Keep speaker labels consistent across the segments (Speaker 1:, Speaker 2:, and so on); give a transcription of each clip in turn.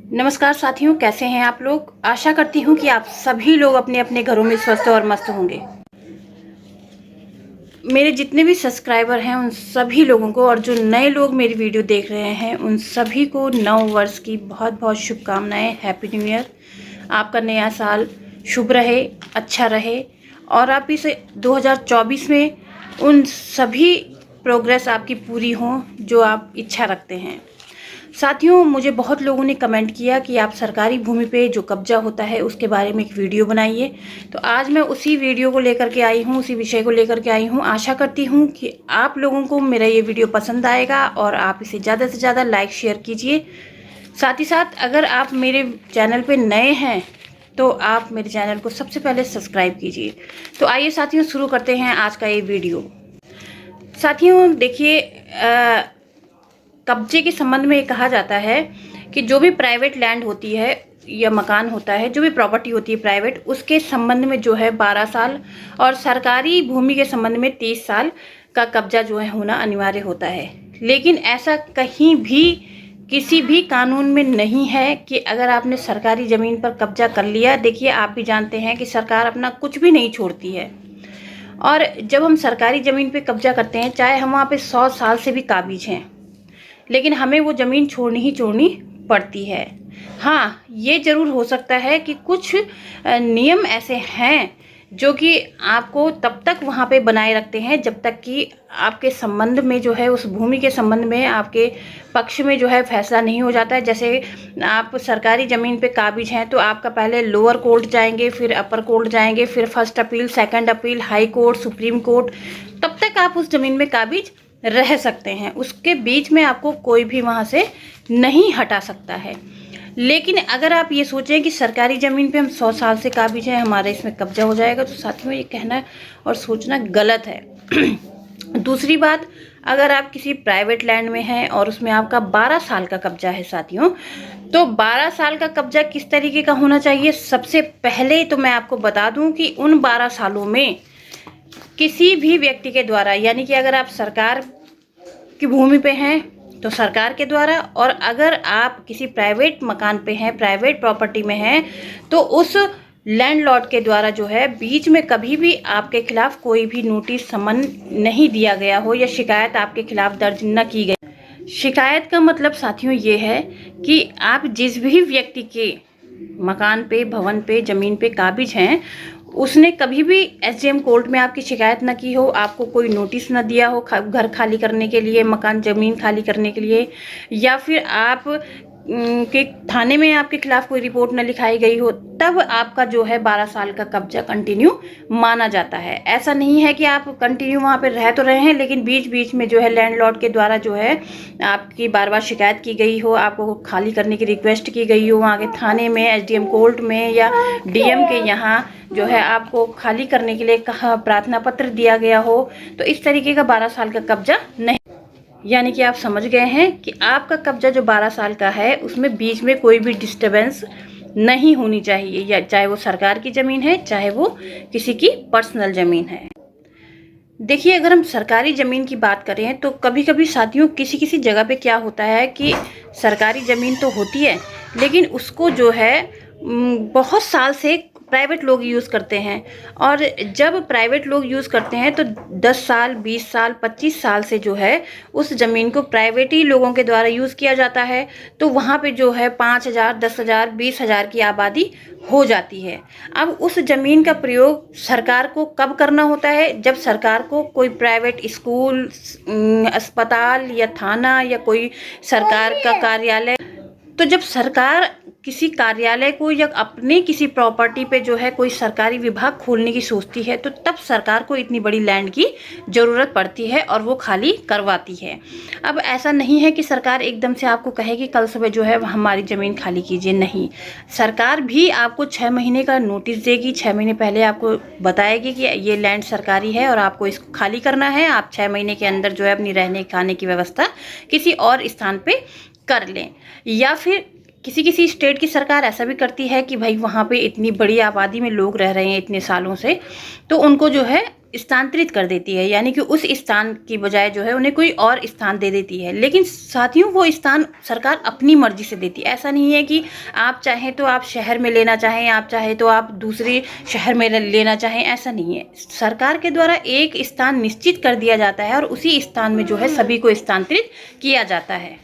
Speaker 1: नमस्कार साथियों, कैसे हैं आप लोग। आशा करती हूँ कि आप सभी लोग अपने अपने घरों में स्वस्थ और मस्त होंगे। मेरे जितने भी सब्सक्राइबर हैं उन सभी लोगों को और जो नए लोग मेरी वीडियो देख रहे हैं उन सभी को नव वर्ष की बहुत बहुत शुभकामनाएं। Happy new year. आपका नया साल शुभ रहे, अच्छा रहे और आप इस 2024 में उन सभी प्रोग्रेस आपकी पूरी हो जो आप इच्छा रखते हैं। साथियों, मुझे बहुत लोगों ने कमेंट किया कि आप सरकारी भूमि पे जो कब्जा होता है उसके बारे में एक वीडियो बनाइए। तो आज मैं उसी वीडियो को लेकर के आई हूँ, उसी विषय को लेकर के आई हूँ। आशा करती हूँ कि आप लोगों को मेरा ये वीडियो पसंद आएगा और आप इसे ज़्यादा से ज़्यादा लाइक शेयर कीजिए। साथ ही साथ अगर आप मेरे चैनल पर नए हैं तो आप मेरे चैनल को सबसे पहले सब्सक्राइब कीजिए। तो आइए साथियों, शुरू करते हैं आज का ये वीडियो। साथियों देखिए, कब्जे के संबंध में कहा जाता है कि जो भी प्राइवेट लैंड होती है या मकान होता है, जो भी प्रॉपर्टी होती है प्राइवेट, उसके संबंध में जो है 12 साल और सरकारी भूमि के संबंध में 30 साल का कब्जा जो है होना अनिवार्य होता है। लेकिन ऐसा कहीं भी किसी भी कानून में नहीं है कि अगर आपने सरकारी ज़मीन पर कब्जा कर लिया। देखिए, आप भी जानते हैं कि सरकार अपना कुछ भी नहीं छोड़ती है और जब हम सरकारी ज़मीन पर कब्जा करते हैं, चाहे हम वहाँ पे 100 साल से भी काबिज हैं, लेकिन हमें वो ज़मीन छोड़नी ही छोड़नी पड़ती है। हाँ, ये ज़रूर हो सकता है कि कुछ नियम ऐसे हैं जो कि आपको तब तक वहाँ पे बनाए रखते हैं जब तक कि आपके संबंध में जो है, उस भूमि के संबंध में आपके पक्ष में जो है फैसला नहीं हो जाता है। जैसे आप सरकारी ज़मीन पे काबिज हैं तो आपका पहले लोअर कोर्ट जाएंगे, फिर अपर कोर्ट जाएंगे, फिर first appeal, second appeal, high court, supreme court, तब तक आप उस ज़मीन में काबिज रह सकते हैं। उसके बीच में आपको कोई भी वहाँ से नहीं हटा सकता है। लेकिन अगर आप ये सोचें कि सरकारी ज़मीन पे हम 100 साल से काबिज हैं, हमारे इसमें कब्जा हो जाएगा, तो साथियों ये कहना और सोचना गलत है। दूसरी बात, अगर आप किसी प्राइवेट लैंड में हैं और उसमें आपका 12 साल का कब्जा है साथियों, तो 12 साल का कब्जा किस तरीके का होना चाहिए। सबसे पहले तो मैं आपको बता दूं कि उन 12 सालों में किसी भी व्यक्ति के द्वारा, यानी कि अगर आप सरकार की भूमि पे हैं तो सरकार के द्वारा, और अगर आप किसी प्राइवेट मकान पे हैं, प्राइवेट प्रॉपर्टी में हैं, तो उस लैंडलॉर्ड के द्वारा जो है बीच में कभी भी आपके खिलाफ कोई भी नोटिस, समन नहीं दिया गया हो या शिकायत आपके खिलाफ दर्ज न की गई। शिकायत का मतलब साथियों ये है कि आप जिस भी व्यक्ति के मकान पे, भवन पे, ज़मीन पे काबिज हैं, उसने कभी भी एसडीएम कोर्ट में आपकी शिकायत न की हो, आपको कोई नोटिस न दिया हो घर खाली करने के लिए, मकान ज़मीन खाली करने के लिए, या फिर आप के थाने में आपके खिलाफ कोई रिपोर्ट न लिखाई गई हो, तब आपका जो है 12 साल का कब्जा कंटिन्यू माना जाता है। ऐसा नहीं है कि आप कंटिन्यू वहाँ पे रह तो रहे हैं, लेकिन बीच बीच में जो है लैंडलॉर्ड के द्वारा जो है आपकी बार बार शिकायत की गई हो, आपको खाली करने की रिक्वेस्ट की गई हो वहाँ के थाने में, एसडीएम कोर्ट में या डीएम के यहाँ जो है आपको खाली करने के लिए कहा, प्रार्थना पत्र दिया गया हो, तो इस तरीके का 12 साल का कब्जा नहीं। यानी कि आप समझ गए हैं कि आपका कब्जा जो 12 साल का है उसमें बीच में कोई भी डिस्टर्बेंस नहीं होनी चाहिए, या चाहे वो सरकार की ज़मीन है, चाहे वो किसी की पर्सनल ज़मीन है। देखिए, अगर हम सरकारी ज़मीन की बात करें तो कभी कभी साथियों किसी किसी जगह पे क्या होता है कि सरकारी ज़मीन तो होती है, लेकिन उसको जो है बहुत साल से प्राइवेट लोग यूज़ करते हैं। और जब प्राइवेट लोग यूज़ करते हैं तो 10 साल, 20 साल, 25 साल से जो है उस ज़मीन को प्राइवेट ही लोगों के द्वारा यूज़ किया जाता है। तो वहाँ पे जो है 5,000, 10,000, 20,000 की आबादी हो जाती है। अब उस ज़मीन का प्रयोग सरकार को कब करना होता है, जब सरकार को कोई प्राइवेट स्कूल, अस्पताल या थाना या कोई सरकार का कार्यालय, तो जब सरकार किसी कार्यालय को या अपने किसी प्रॉपर्टी पे जो है कोई सरकारी विभाग खोलने की सोचती है, तो तब सरकार को इतनी बड़ी लैंड की ज़रूरत पड़ती है और वो खाली करवाती है। अब ऐसा नहीं है कि सरकार एकदम से आपको कहेगी कल सुबह जो है हमारी ज़मीन खाली कीजिए, नहीं। सरकार भी आपको 6 महीने का नोटिस देगी, 6 महीने पहले आपको बताएगी कि ये लैंड सरकारी है और आपको इसको खाली करना है। आप 6 महीने के अंदर जो है अपनी रहने खाने की व्यवस्था किसी और स्थान पर कर लें। या फिर किसी किसी स्टेट की सरकार ऐसा भी करती है कि भाई वहाँ पे इतनी बड़ी आबादी में लोग रह रहे हैं इतने सालों से, तो उनको जो है स्थानांतरित कर देती है, यानी कि उस स्थान की बजाय जो है उन्हें कोई और स्थान दे देती है। लेकिन साथियों वो स्थान सरकार अपनी मर्जी से देती है। ऐसा नहीं है कि आप चाहें तो आप शहर में लेना चाहें, आप चाहें तो आप दूसरे शहर में लेना चाहें, ऐसा नहीं है। सरकार के द्वारा एक स्थान निश्चित कर दिया जाता है और उसी स्थान में जो है सभी को स्थानांतरित किया जाता है।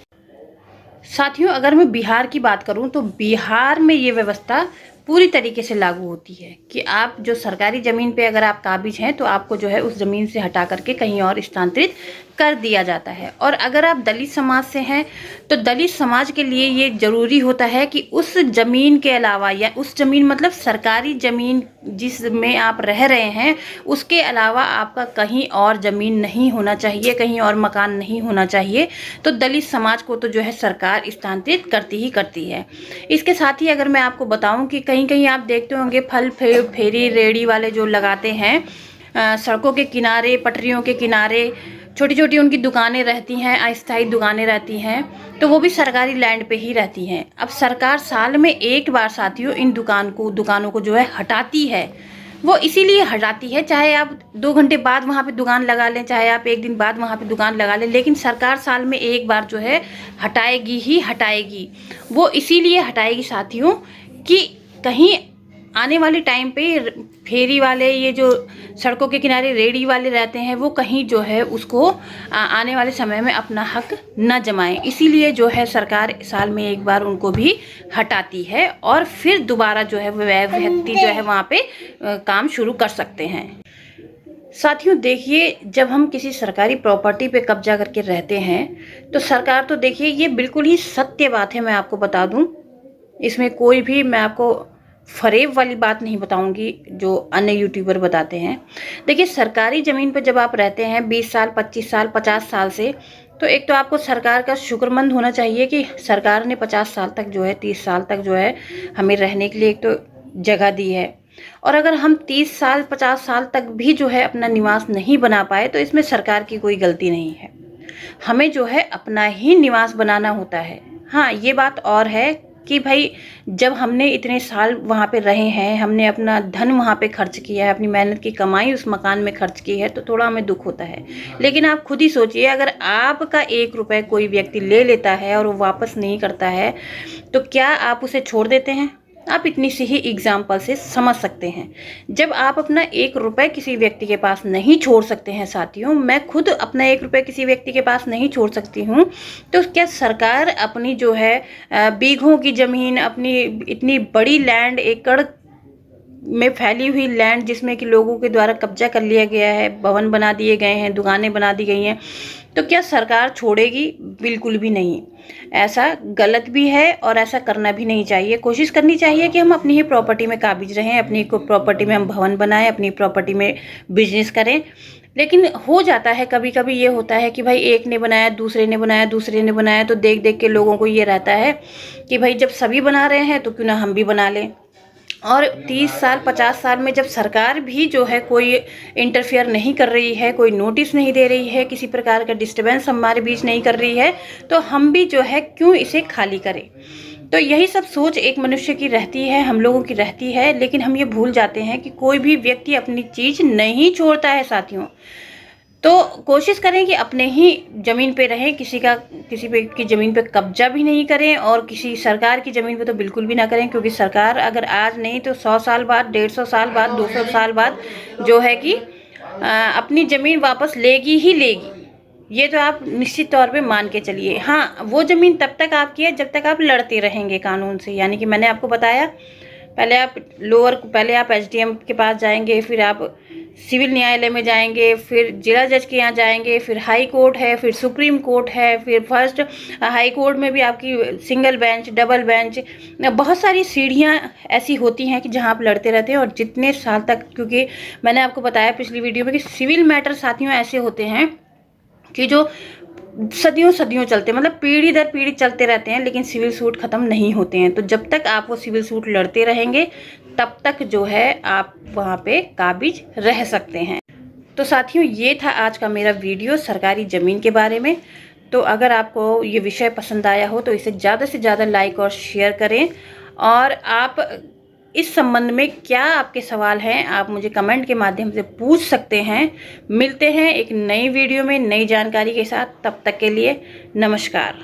Speaker 1: साथियों अगर मैं बिहार की बात करूं तो बिहार में ये व्यवस्था पूरी तरीके से लागू होती है कि आप जो सरकारी ज़मीन पे अगर आप काबिज हैं तो आपको जो है उस ज़मीन से हटा करके कहीं और स्थानांतरित कर दिया जाता है। और अगर आप दलित समाज से हैं तो दलित समाज के लिए ये ज़रूरी होता है कि उस ज़मीन के अलावा, या उस ज़मीन मतलब सरकारी ज़मीन जिसमें आप रह रहे हैं उसके अलावा आपका कहीं और ज़मीन नहीं होना चाहिए, कहीं और मकान नहीं होना चाहिए। तो दलित समाज को तो जो है सरकार स्थानांतरित करती ही करती है। इसके साथ ही अगर मैं आपको बताऊं कि कहीं कहीं आप देखते होंगे फल फेरी रेड़ी वाले जो लगाते हैं सड़कों के किनारे, पटरियों के किनारे छोटी छोटी उनकी दुकानें रहती हैं, अस्थायी दुकानें रहती हैं, तो वो भी सरकारी लैंड पे ही रहती हैं। अब सरकार साल में एक बार साथियों इन दुकानों को जो है हटाती है। वो इसीलिए हटाती है, चाहे आप 2 घंटे बाद वहाँ पे दुकान लगा लें, चाहे आप 1 दिन बाद वहाँ पे दुकान लगा लें, लेकिन सरकार साल में एक बार जो है हटाएगी ही हटाएगी। वो इसीलिए हटाएगी साथियों कि कहीं आने वाले टाइम पे फेरी वाले, ये जो सड़कों के किनारे रेड़ी वाले रहते हैं, वो कहीं जो है उसको आने वाले समय में अपना हक न जमाएं। इसीलिए जो है सरकार साल में एक बार उनको भी हटाती है और फिर दोबारा जो है वह व्यक्ति जो है वहाँ पे काम शुरू कर सकते हैं। साथियों देखिए, जब हम किसी सरकारी प्रॉपर्टी पे कब्जा करके रहते हैं तो सरकार तो देखिए ये बिल्कुल ही सत्य बात है, मैं आपको बता दूं, इसमें कोई भी मैं आपको फरेब वाली बात नहीं बताऊंगी जो अन्य यूट्यूबर बताते हैं। देखिए सरकारी ज़मीन पर जब आप रहते हैं 20 साल, 25 साल, 50 साल से, तो एक तो आपको सरकार का शुक्रमंद होना चाहिए कि सरकार ने 50 साल तक जो है, 30 साल तक जो है हमें रहने के लिए एक तो जगह दी है। और अगर हम 30 साल 50 साल तक भी जो है अपना निवास नहीं बना पाए तो इसमें सरकार की कोई गलती नहीं है, हमें जो है अपना ही निवास बनाना होता है। हाँ ये बात और है कि भाई जब हमने इतने साल वहाँ पे रहे हैं, हमने अपना धन वहाँ पे खर्च किया है, अपनी मेहनत की कमाई उस मकान में खर्च की है, तो थोड़ा हमें दुख होता है। लेकिन आप खुद ही सोचिए, अगर आपका 1 रुपये कोई व्यक्ति ले लेता है और वो वापस नहीं करता है तो क्या आप उसे छोड़ देते हैं? आप इतनी सी ही एग्जाम्पल से समझ सकते हैं। जब आप अपना 1 रुपये किसी व्यक्ति के पास नहीं छोड़ सकते हैं साथियों, मैं खुद अपना 1 रुपये किसी व्यक्ति के पास नहीं छोड़ सकती हूँ, तो क्या सरकार अपनी जो है बीघों की ज़मीन, अपनी इतनी बड़ी लैंड, एकड़ में फैली हुई लैंड जिसमें कि लोगों के द्वारा कब्जा कर लिया गया है, भवन बना दिए गए हैं, दुकानें बना दी गई हैं, तो क्या सरकार छोड़ेगी? बिल्कुल भी नहीं। ऐसा गलत भी है और ऐसा करना भी नहीं चाहिए। कोशिश करनी चाहिए कि हम अपनी ही प्रॉपर्टी में काबिज रहें, अपनी प्रॉपर्टी में हम भवन बनाएं, अपनी प्रॉपर्टी में बिजनेस करें। लेकिन हो जाता है कभी कभी, ये होता है कि भाई एक ने बनाया, दूसरे ने बनाया, दूसरे ने बनाया, तो देख देख के लोगों को ये रहता है कि भाई जब सभी बना रहे हैं तो क्यों ना हम भी बना लें। और 30 साल 50 साल में जब सरकार भी जो है कोई इंटरफेयर नहीं कर रही है, कोई नोटिस नहीं दे रही है, किसी प्रकार का डिस्टर्बेंस हमारे बीच नहीं कर रही है, तो हम भी जो है क्यों इसे खाली करें। तो यही सब सोच एक मनुष्य की रहती है, हम लोगों की रहती है, लेकिन हम ये भूल जाते हैं कि कोई भी व्यक्ति अपनी चीज़ नहीं छोड़ता है साथियों। तो कोशिश करें कि अपने ही ज़मीन पे रहें, किसी पे की ज़मीन पे कब्जा भी नहीं करें और किसी सरकार की ज़मीन पे तो बिल्कुल भी ना करें, क्योंकि सरकार अगर आज नहीं तो 100 साल बाद, 150 साल बाद, 200 साल बाद जो है कि अपनी ज़मीन वापस लेगी ही लेगी। ये तो आप निश्चित तौर पे मान के चलिए। हाँ वो ज़मीन तब तक आपकी है जब तक आप लड़ते रहेंगे कानून से, यानी कि मैंने आपको बताया पहले आप एसडीएम के पास जाएंगे, फिर आप सिविल न्यायालय में जाएंगे, फिर जिला जज के यहाँ जाएंगे, फिर हाई कोर्ट है, फिर सुप्रीम कोर्ट है, फिर फर्स्ट हाई कोर्ट में भी आपकी सिंगल बेंच, डबल बेंच, बहुत सारी सीढ़ियाँ ऐसी होती हैं कि जहाँ आप लड़ते रहते हैं। और जितने साल तक, क्योंकि मैंने आपको बताया पिछली वीडियो में कि सिविल मैटर साथियों ऐसे होते हैं कि जो सदियों सदियों चलते, मतलब पीढ़ी दर पीढ़ी चलते रहते हैं, लेकिन सिविल सूट ख़त्म नहीं होते हैं। तो जब तक आप वो सिविल सूट लड़ते रहेंगे तब तक जो है आप वहाँ पे काबिज रह सकते हैं। तो साथियों ये था आज का मेरा वीडियो सरकारी ज़मीन के बारे में। तो अगर आपको ये विषय पसंद आया हो तो इसे ज़्यादा से ज़्यादा लाइक और शेयर करें। और आप इस संबंध में क्या आपके सवाल हैं, आप मुझे कमेंट के माध्यम से पूछ सकते हैं। मिलते हैं एक नई वीडियो में नई जानकारी के साथ, तब तक के लिए नमस्कार।